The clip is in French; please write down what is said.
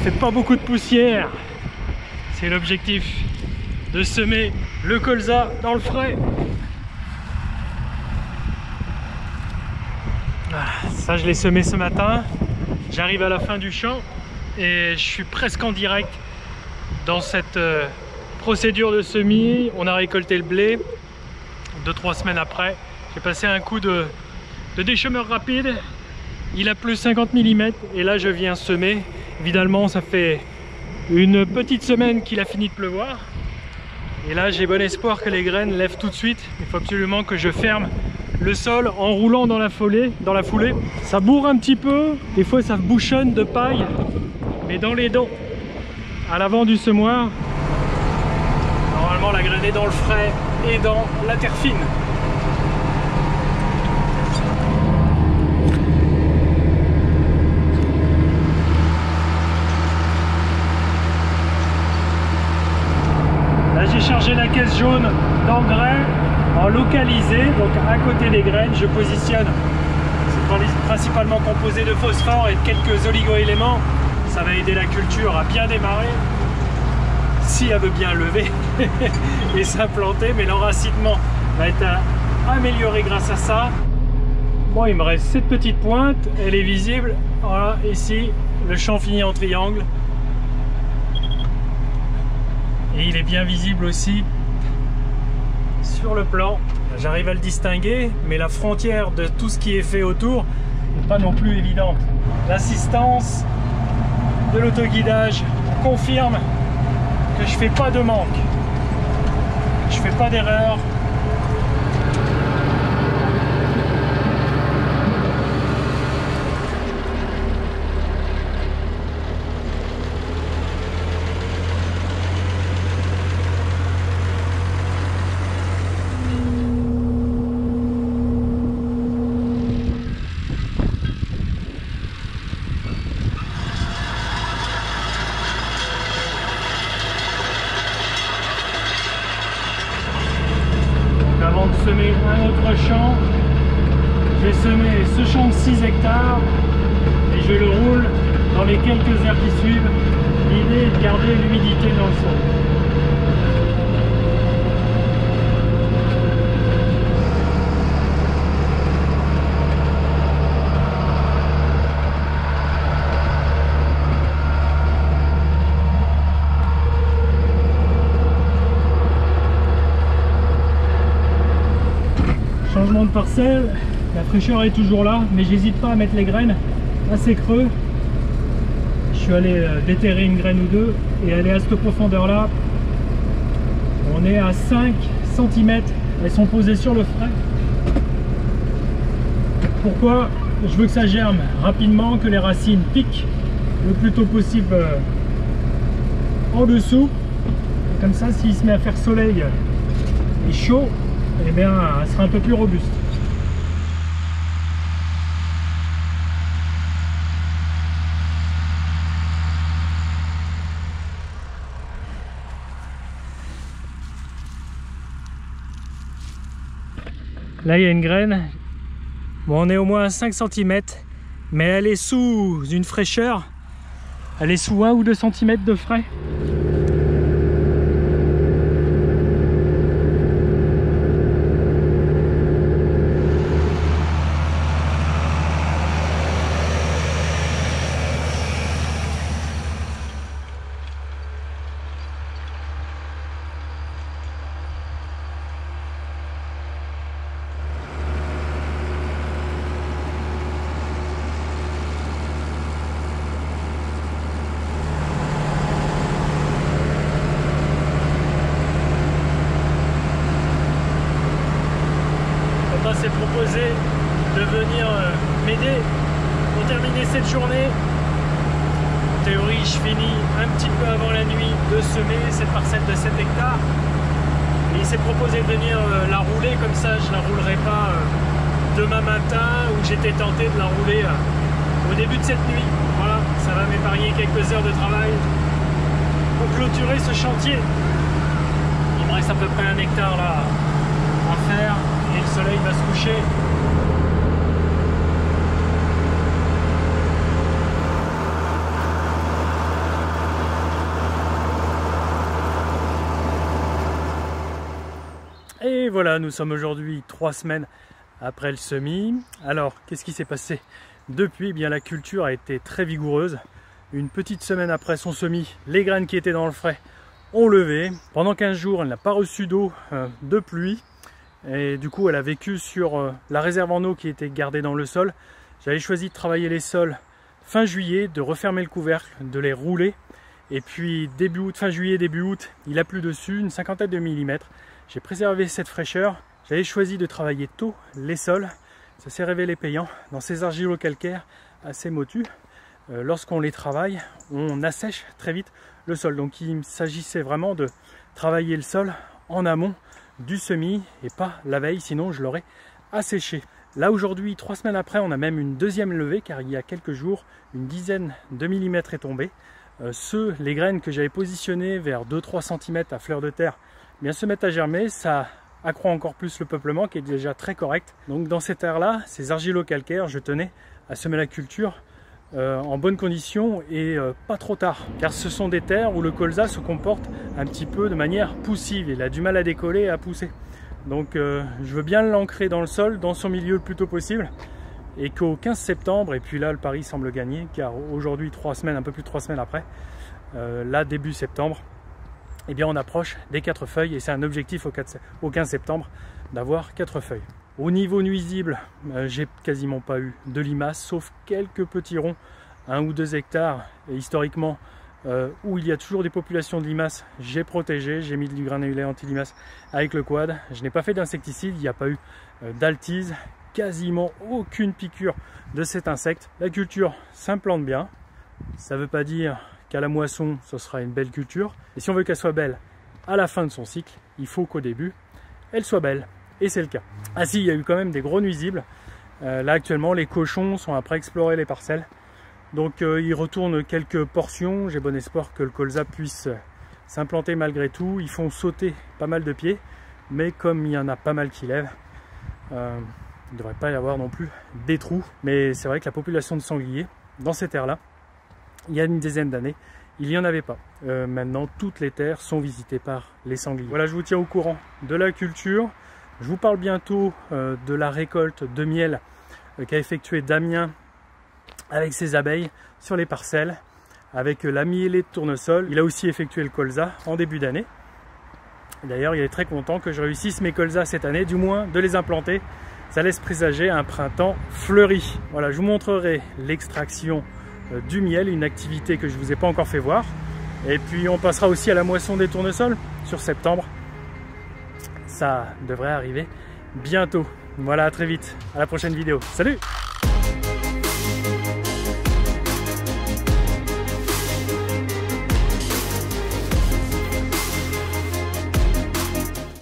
fait pas beaucoup de poussière. C'est l'objectif de semer le colza dans le frais. Voilà, ça je l'ai semé ce matin. J'arrive à la fin du champ et je suis presque en direct dans cette procédure de semis. On a récolté le blé 2-3 semaines après. J'ai passé un coup de déchemeur rapide. Il a plu 50 mm et là je viens semer. Évidemment ça fait une petite semaine qu'il a fini de pleuvoir. Et là j'ai bon espoir que les graines lèvent tout de suite. Il faut absolument que je ferme le sol en roulant dans la foulée. Ça bourre un petit peu, des fois ça bouchonne de paille, mais dans les dents, à l'avant du semoir, normalement la graine est dans le frais et dans la terre fine. Là j'ai chargé la caisse jaune d'engrais en localisé, donc à côté des graines je positionne. C'est principalement composé de phosphore et de quelques oligo-éléments. Ça va aider la culture à bien démarrer, si elle veut bien lever et s'implanter, mais l'enracinement va être amélioré grâce à ça. Bon, il me reste cette petite pointe, elle est visible, voilà, ici, le champ finit en triangle. Et il est bien visible aussi sur le plan. J'arrive à le distinguer, mais la frontière de tout ce qui est fait autour n'est pas non plus évidente. L'assistance de l'autoguidage confirme que je fais pas de manque, que je fais pas d'erreur. Avant de semer un autre champ, je vais semer ce champ de 6 hectares et je le roule dans les quelques heures qui suivent. L'idée est de garder l'humidité dans le sol. Changement de parcelle, la fraîcheur est toujours là, mais j'hésite pas à mettre les graines assez creux. Je suis allé déterrer une graine ou deux et elle est à cette profondeur là. On est à 5 cm, elles sont posées sur le frais. Pourquoi? Je veux que ça germe rapidement, que les racines piquent le plus tôt possible en dessous. Comme ça, s'il se met à faire soleil et chaud, eh bien, elle sera un peu plus robuste. Là, il y a une graine. Bon, on est au moins à 5 cm, mais elle est sous une fraîcheur. Elle est sous 1 ou 2 cm de frais. S'est proposé de venir m'aider pour terminer cette journée. En théorie, je finis un petit peu avant la nuit de semer cette parcelle de 7 hectares. Et il s'est proposé de venir la rouler, comme ça je ne la roulerai pas demain matin, où j'étais tenté de la rouler au début de cette nuit. Voilà, ça va m'épargner quelques heures de travail pour clôturer ce chantier. Il me reste à peu près 1 hectare là à faire. Et le soleil va se coucher. voilà, nous sommes aujourd'hui 3 semaines après le semis. Alors, qu'est-ce qui s'est passé depuis? Eh bien, la culture a été très vigoureuse. Une petite semaine après son semis, les graines qui étaient dans le frais ont levé. Pendant 15 jours, elle n'a pas reçu d'eau, de pluie. Et du coup, elle a vécu sur la réserve en eau qui était gardée dans le sol. J'avais choisi de travailler les sols fin juillet, de refermer le couvercle, de les rouler. Et puis début août, fin juillet, début août, il a plu dessus, une cinquantaine de millimètres. J'ai préservé cette fraîcheur. J'avais choisi de travailler tôt les sols. Ça s'est révélé payant. Dans ces argilo-calcaires assez motus, lorsqu'on les travaille, on assèche très vite le sol. Donc il s'agissait vraiment de travailler le sol en amont du semis et pas la veille, sinon je l'aurais asséché. Là aujourd'hui, 3 semaines après, on a même une deuxième levée car il y a quelques jours, une dizaine de millimètres est tombée. Les graines que j'avais positionnées vers 2-3 cm à fleur de terre, eh bien, se mettent à germer. Ça accroît encore plus le peuplement qui est déjà très correct. Donc dans cette terre-là, ces argilo-calcaires, je tenais à semer la culture en bonnes conditions et pas trop tard. Car ce sont des terres où le colza se comporte un petit peu de manière poussive. Il a du mal à décoller et à pousser. Donc je veux bien l'ancrer dans le sol, dans son milieu le plus tôt possible. Et qu'au 15 septembre, et puis là le pari semble gagner, car aujourd'hui 3 semaines, un peu plus de 3 semaines après, là début septembre, eh bien on approche des 4 feuilles et c'est un objectif au 15 septembre d'avoir 4 feuilles. Au niveau nuisible, j'ai quasiment pas eu de limaces, sauf quelques petits ronds, 1 ou 2 hectares, et historiquement où il y a toujours des populations de limaces, j'ai protégé, j'ai mis du granulat anti-limaces avec le quad. Je n'ai pas fait d'insecticide, il n'y a pas eu d'altise, quasiment aucune piqûre de cet insecte. La culture s'implante bien, ça ne veut pas dire qu'à la moisson ce sera une belle culture, et si on veut qu'elle soit belle à la fin de son cycle, il faut qu'au début elle soit belle, et c'est le cas. Ah si, il y a eu quand même des gros nuisibles. Là actuellement les cochons sont après explorer les parcelles, donc ils retournent quelques portions. J'ai bon espoir que le colza puisse s'implanter malgré tout. Ils font sauter pas mal de pieds, mais comme il y en a pas mal qui lèvent, il ne devrait pas y avoir non plus des trous. Mais c'est vrai que la population de sangliers dans ces terres là, il y a une dizaine d'années, il n'y en avait pas. Maintenant toutes les terres sont visitées par les sangliers. Voilà, je vous tiens au courant de la culture. Je vous parle bientôt de la récolte de miel qu'a effectué Damien avec ses abeilles sur les parcelles, avec la mielée de tournesol. Il a aussi effectué le colza en début d'année. D'ailleurs, il est très content que je réussisse mes colzas cette année, du moins de les implanter. Ça laisse présager un printemps fleuri. Voilà, je vous montrerai l'extraction du miel, une activité que je ne vous ai pas encore fait voir. Et puis on passera aussi à la moisson des tournesols sur septembre. Ça devrait arriver bientôt. Voilà, à très vite, à la prochaine vidéo. Salut!